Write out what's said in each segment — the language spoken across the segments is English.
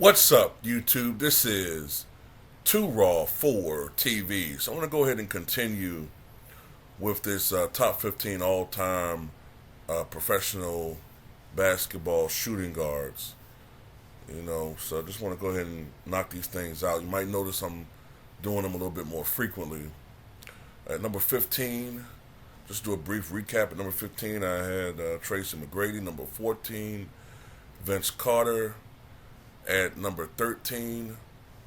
What's up, YouTube? This is Too Raw for TV. So I'm going to go ahead and continue with this top 15 all-time professional basketball shooting guards. So I just want to go ahead and knock these things out. You might notice I'm doing them a little bit more frequently. At number 15, just do a brief recap. At number 15, I had Tracy McGrady. Number 14, Vince Carter. At number 13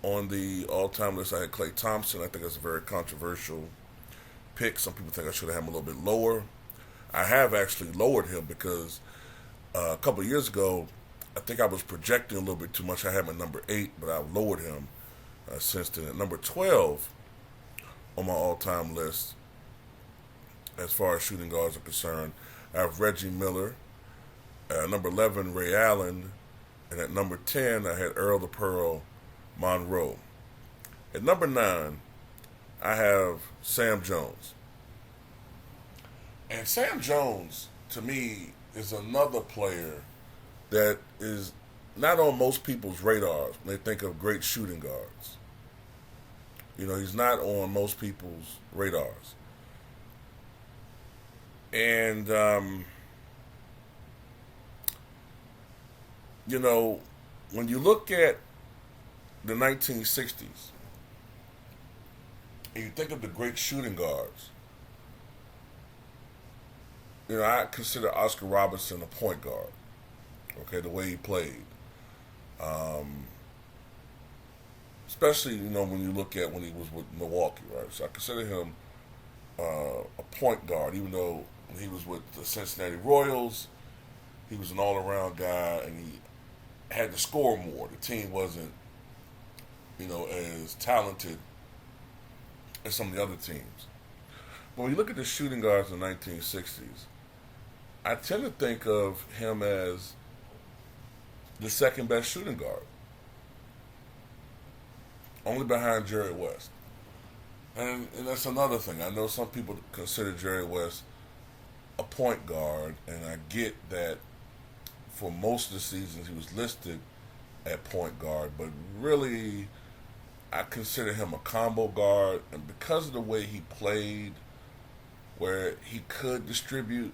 on the all-time list, I had Klay Thompson. I think that's a very controversial pick. Some people think I should have had him a little bit lower. I have actually lowered him because a couple of years ago, I think I was projecting a little bit too much. I had him at number 8, but I've lowered him since then. At number 12 on my all-time list, as far as shooting guards are concerned, I have Reggie Miller. Number 11, Ray Allen. And at number 10, I had Earl the Pearl Monroe. At number 9, I have Sam Jones. And Sam Jones, to me, is another player that is not on most people's radars when they think of great shooting guards. He's not on most people's radars. And, when you look at the 1960s and you think of the great shooting guards, I consider Oscar Robertson a point guard. Okay, the way he played. Especially, when you look at when he was with Milwaukee, right? So I consider him a point guard, even though when he was with the Cincinnati Royals, he was an all-around guy, and he had to score more. The team wasn't, as talented as some of the other teams. But when you look at the shooting guards in the 1960s, I tend to think of him as the second best shooting guard, only behind Jerry West. And that's another thing. I know some people consider Jerry West a point guard, and I get that for most of the seasons he was listed at point guard, but really I consider him a combo guard, and because of the way he played, where he could distribute,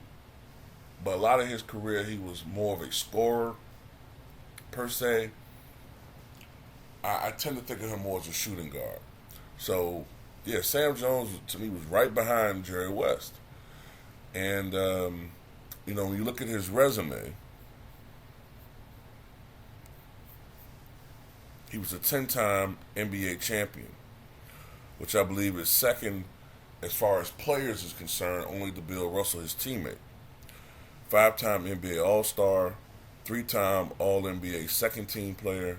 but a lot of his career he was more of a scorer per se, I tend to think of him more as a shooting guard. So yeah, Sam Jones to me was right behind Jerry West. And when you look at his resume, he was a 10-time NBA champion, which I believe is second as far as players is concerned, only to Bill Russell, his teammate. 5-time NBA All-Star, 3-time All-NBA second-team player,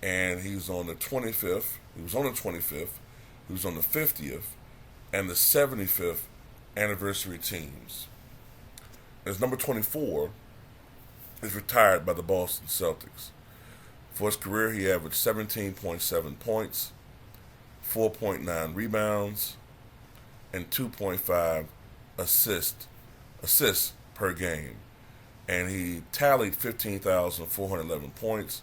and he was on the 25th. He was on the 25th. He was on the 50th and the 75th anniversary teams. As number 24 is retired by the Boston Celtics. For his career, he averaged 17.7 points, 4.9 rebounds, and 2.5 assists per game. And he tallied 15,411 points,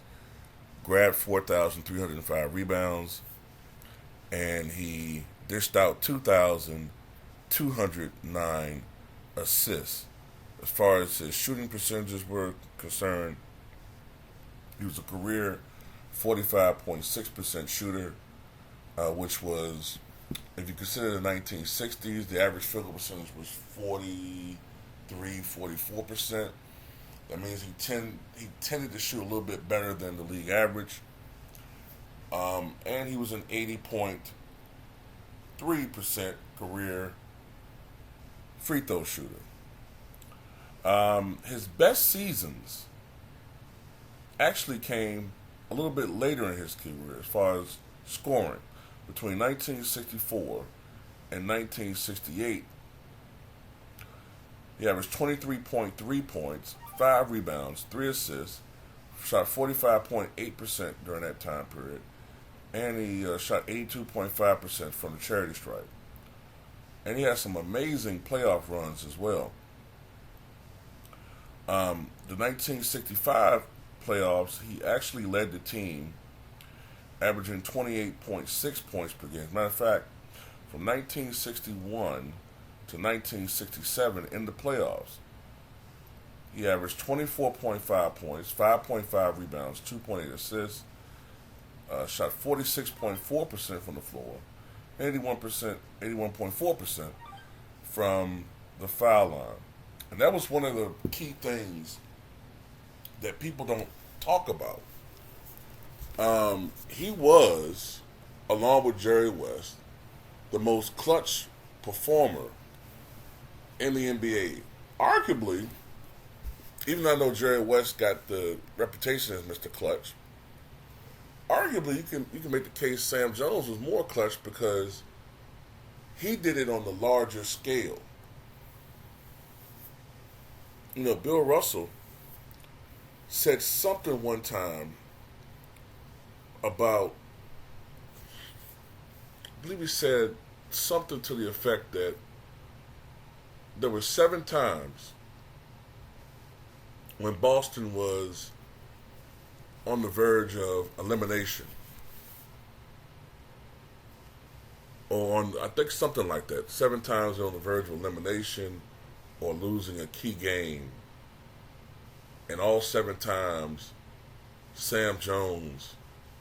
grabbed 4,305 rebounds, and he dished out 2,209 assists. As far as his shooting percentages were concerned, he was a career 45.6% shooter, which was, if you consider the 1960s, the average field goal percentage was 44%. That means he tended to shoot a little bit better than the league average. And he was an 80.3% career free throw shooter. His best seasons actually came a little bit later in his career as far as scoring. Between 1964 and 1968, he averaged 23.3 points, 5 rebounds, 3 assists, shot 45.8% during that time period, and he shot 82.5% from the charity stripe. And he had some amazing playoff runs as well. The 1965 playoffs, he actually led the team, averaging 28.6 points per game. As a matter of fact, from 1961 to 1967 in the playoffs, he averaged 24.5 points, 5.5 rebounds, 2.8 assists, shot 46.4% from the floor, 81.4% from the foul line. And that was one of the key things that people don't talk about. He was, along with Jerry West, the most clutch performer in the NBA. Arguably, even though I know Jerry West got the reputation as Mr. Clutch, arguably you can make the case Sam Jones was more clutch because he did it on the larger scale. You know, Bill Russell said something one time about, I believe he said something to the effect that there were 7 times when Boston was on the verge of elimination. Or on, I think something like that. 7 times on the verge of elimination or losing a key game. And all 7 times, Sam Jones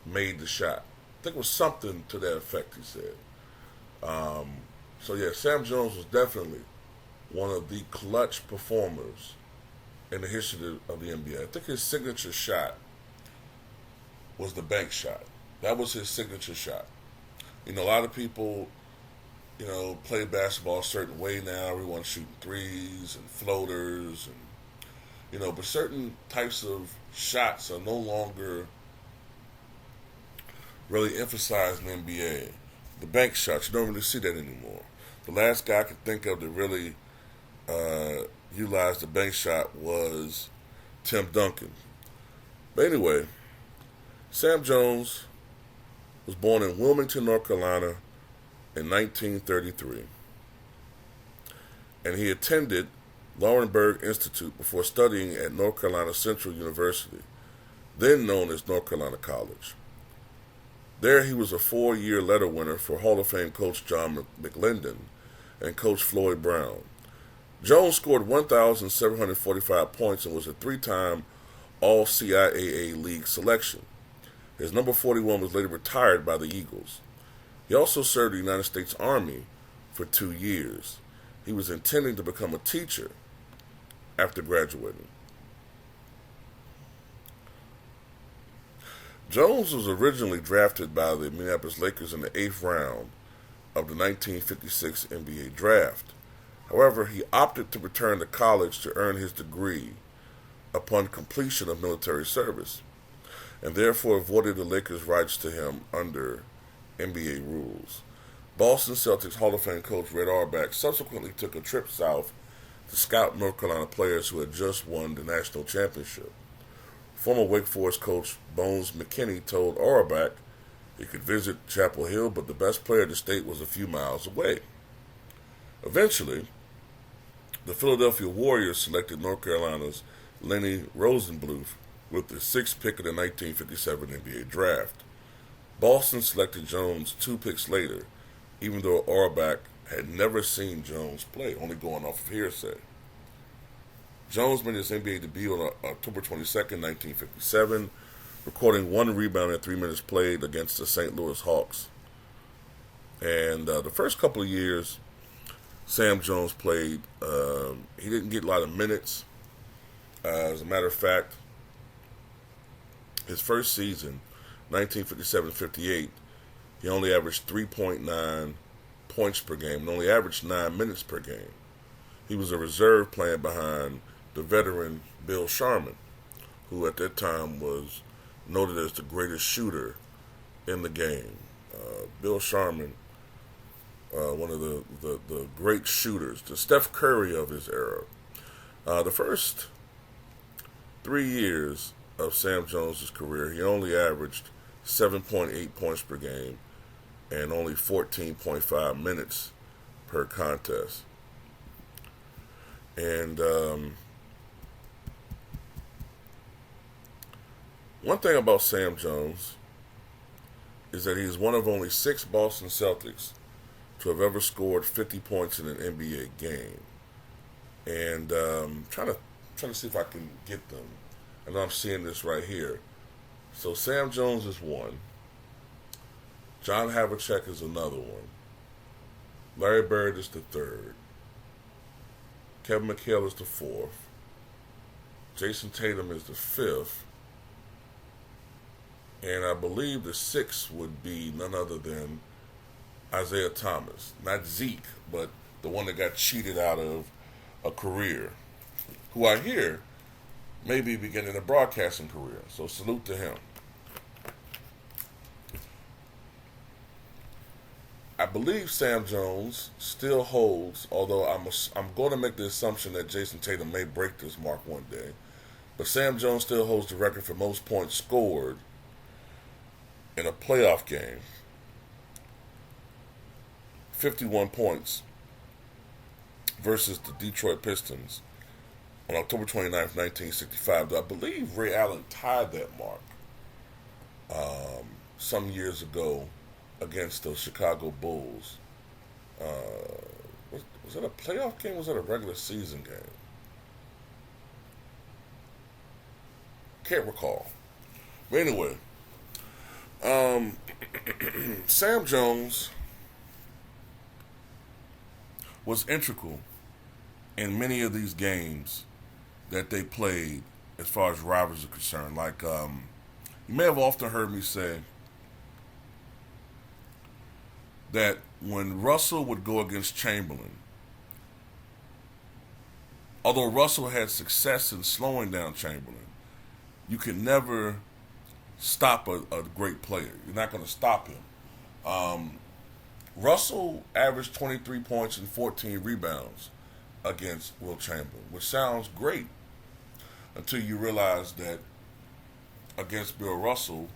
made the shot. I think it was something to that effect, he said. So yeah, Sam Jones was definitely one of the clutch performers in the history of the NBA. I think his signature shot was the bank shot. That was his signature shot. You know, a lot of people, you know, play basketball a certain way now. Everyone shooting threes and floaters, and you know, but certain types of shots are no longer really emphasized in the NBA. The bank shots, you don't really see that anymore. The last guy I could think of that really utilized the bank shot was Tim Duncan. But anyway, Sam Jones was born in Wilmington, North Carolina in 1933. And he attended Laurinburg Institute before studying at North Carolina Central University, then known as North Carolina College. There he was a 4-year letter winner for Hall of Fame coach John McLendon and coach Floyd Brown. Jones scored 1,745 points and was a 3-time All-CIAA League selection. His number 41 was later retired by the Eagles. He also served the United States Army for 2 years. He was intending to become a teacher after graduating. Jones was originally drafted by the Minneapolis Lakers in the 8th round of the 1956 NBA draft. However, he opted to return to college to earn his degree upon completion of military service, and therefore avoided the Lakers' rights to him under NBA rules. Boston Celtics Hall of Fame coach Red Auerbach subsequently took a trip south to scout North Carolina players who had just won the national championship. Former Wake Forest coach Bones McKinney told Auerbach he could visit Chapel Hill, but the best player in the state was a few miles away. Eventually, the Philadelphia Warriors selected North Carolina's Lenny Rosenbluth with the 6th pick of the 1957 NBA draft. Boston selected Jones 2 picks later, even though Auerbach had never seen Jones play, only going off of hearsay. Jones made his NBA debut on October 22nd, 1957, recording 1 rebound in 3 minutes played against the St. Louis Hawks. And the first couple of years Sam Jones played, he didn't get a lot of minutes. As a matter of fact, his first season, 1957-58, he only averaged 3.9 points per game and only averaged 9 minutes per game. He was a reserve playing behind the veteran Bill Sharman, who at that time was noted as the greatest shooter in the game. Bill Sharman, one of the great shooters, the Steph Curry of his era. The first 3 years of Sam Jones' career, he only averaged 7.8 points per game and only 14.5 minutes per contest. And One thing about Sam Jones is that he's one of only 6 Boston Celtics to have ever scored 50 points in an NBA game. And trying to see if I can get them. I know I'm seeing this right here. So Sam Jones is one. John Havlicek is another one. Larry Bird is the third. Kevin McHale is the fourth. Jason Tatum is the fifth. And I believe the sixth would be none other than Isaiah Thomas. Not Zeke, but the one that got cheated out of a career, who I hear may be beginning a broadcasting career. So salute to him. I believe Sam Jones still holds, although I'm going to make the assumption that Jason Tatum may break this mark one day, but Sam Jones still holds the record for most points scored in a playoff game. 51 points versus the Detroit Pistons on October 29th, 1965. I believe Ray Allen tied that mark some years ago against the Chicago Bulls. Was that a playoff game or was that a regular season game? Can't recall. But anyway, Sam Jones was integral in many of these games that they played as far as rivals are concerned. Like, you may have often heard me say that when Russell would go against Chamberlain, although Russell had success in slowing down Chamberlain, you can never stop a great player. You're not going to stop him. Russell averaged 23 points and 14 rebounds against Wilt Chamberlain, which sounds great until you realize that against Bill Russell,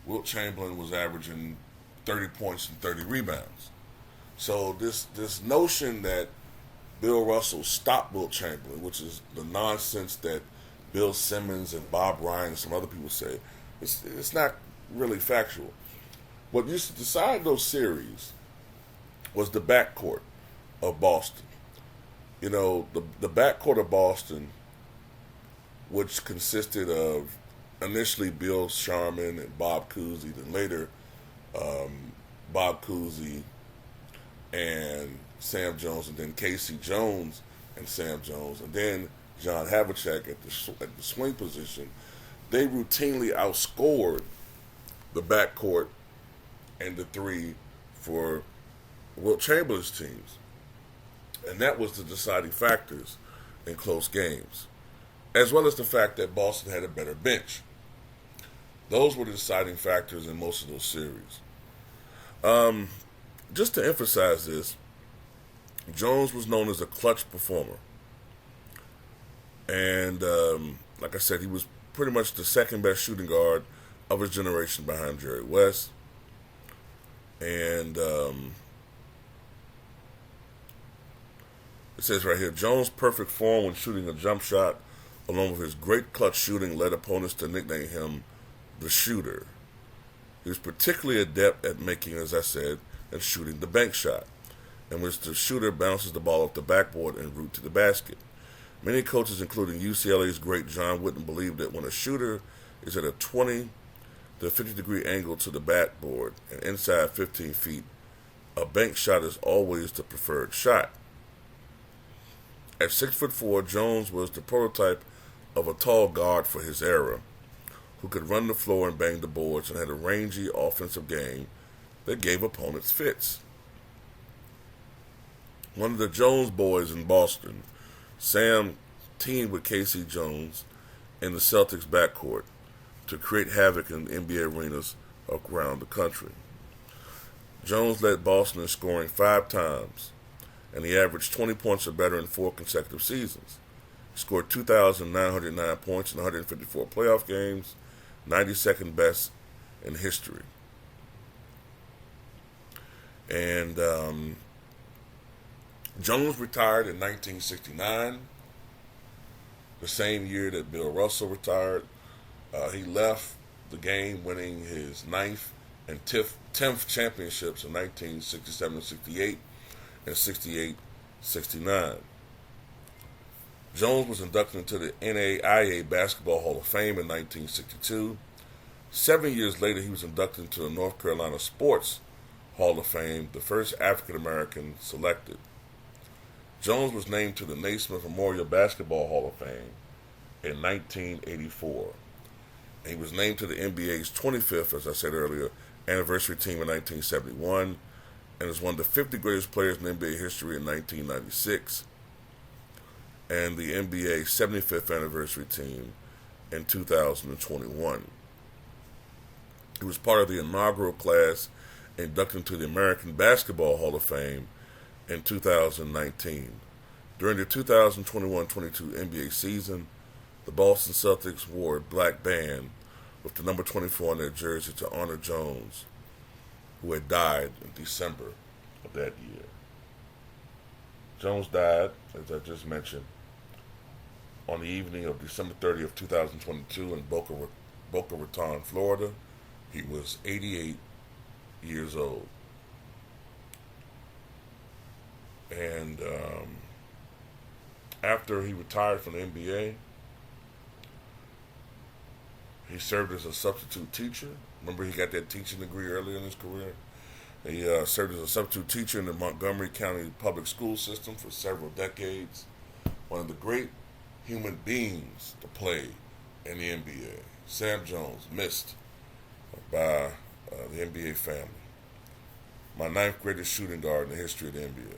Wilt Chamberlain was averaging 30 points and 30 rebounds. So this notion that Bill Russell stopped Wilt Chamberlain, which is the nonsense that Bill Simmons and Bob Ryan and some other people say, it's not really factual. What used to decide those series was the backcourt of Boston. You know, the backcourt of Boston, which consisted of initially Bill Sharman and Bob Cousy, then later Bob Cousy and Sam Jones, and then Casey Jones and Sam Jones, and then John Havlicek at the swing position. They routinely outscored the backcourt and the three for Wilt Chamberlain's teams. And that was the deciding factors in close games, as well as the fact that Boston had a better bench. Those were the deciding factors in most of those series. Just to emphasize this, Jones was known as a clutch performer. And like I said, he was pretty much the second best shooting guard of his generation behind Jerry West. And it says right here, Jones' perfect form when shooting a jump shot, along with his great clutch shooting, led opponents to nickname him the Shooter. He was particularly adept at making, as I said, and shooting the bank shot, in which the shooter bounces the ball off the backboard en route to the basket. Many coaches, including UCLA's great John Wooden, believe that when a shooter is at a 20 to 50-degree angle to the backboard and inside 15 feet, a bank shot is always the preferred shot. At 6'4", Jones was the prototype of a tall guard for his era, who could run the floor and bang the boards and had a rangy offensive game that gave opponents fits. One of the Jones boys in Boston, Sam teamed with Casey Jones in the Celtics backcourt to create havoc in NBA arenas around the country. Jones led Boston in scoring 5 times, and he averaged 20 points or better in 4 consecutive seasons. He scored 2,909 points in 154 playoff games, 92nd best in history. And Jones retired in 1969, the same year that Bill Russell retired. He left the game, winning his ninth and 10th championships in 1967-68 and 68-69. Jones was inducted into the NAIA Basketball Hall of Fame in 1962. 7 years later, he was inducted into the North Carolina Sports Hall of Fame, the first African American selected. Jones was named to the Naismith Memorial Basketball Hall of Fame in 1984. And he was named to the NBA's 25th, as I said earlier, anniversary team in 1971, and is one of the 50 greatest players in NBA history in 1996, and the NBA 75th anniversary team in 2021. He was part of the inaugural class inducted into the American Basketball Hall of Fame in 2019. During the 2021-22 NBA season, the Boston Celtics wore a black band with the number 24 on their jersey to honor Jones, who had died in December of that year. Jones died, as I just mentioned, on the evening of December 30th, 2022 in Boca Raton, Florida. He was 88 years old. And after he retired from the NBA, he served as a substitute teacher. Remember, he got that teaching degree earlier in his career. He served as a substitute teacher in the Montgomery County public school system for several decades. One of the great human beings to play in the NBA. Sam Jones, missed by the NBA family. My ninth greatest shooting guard in the history of the NBA.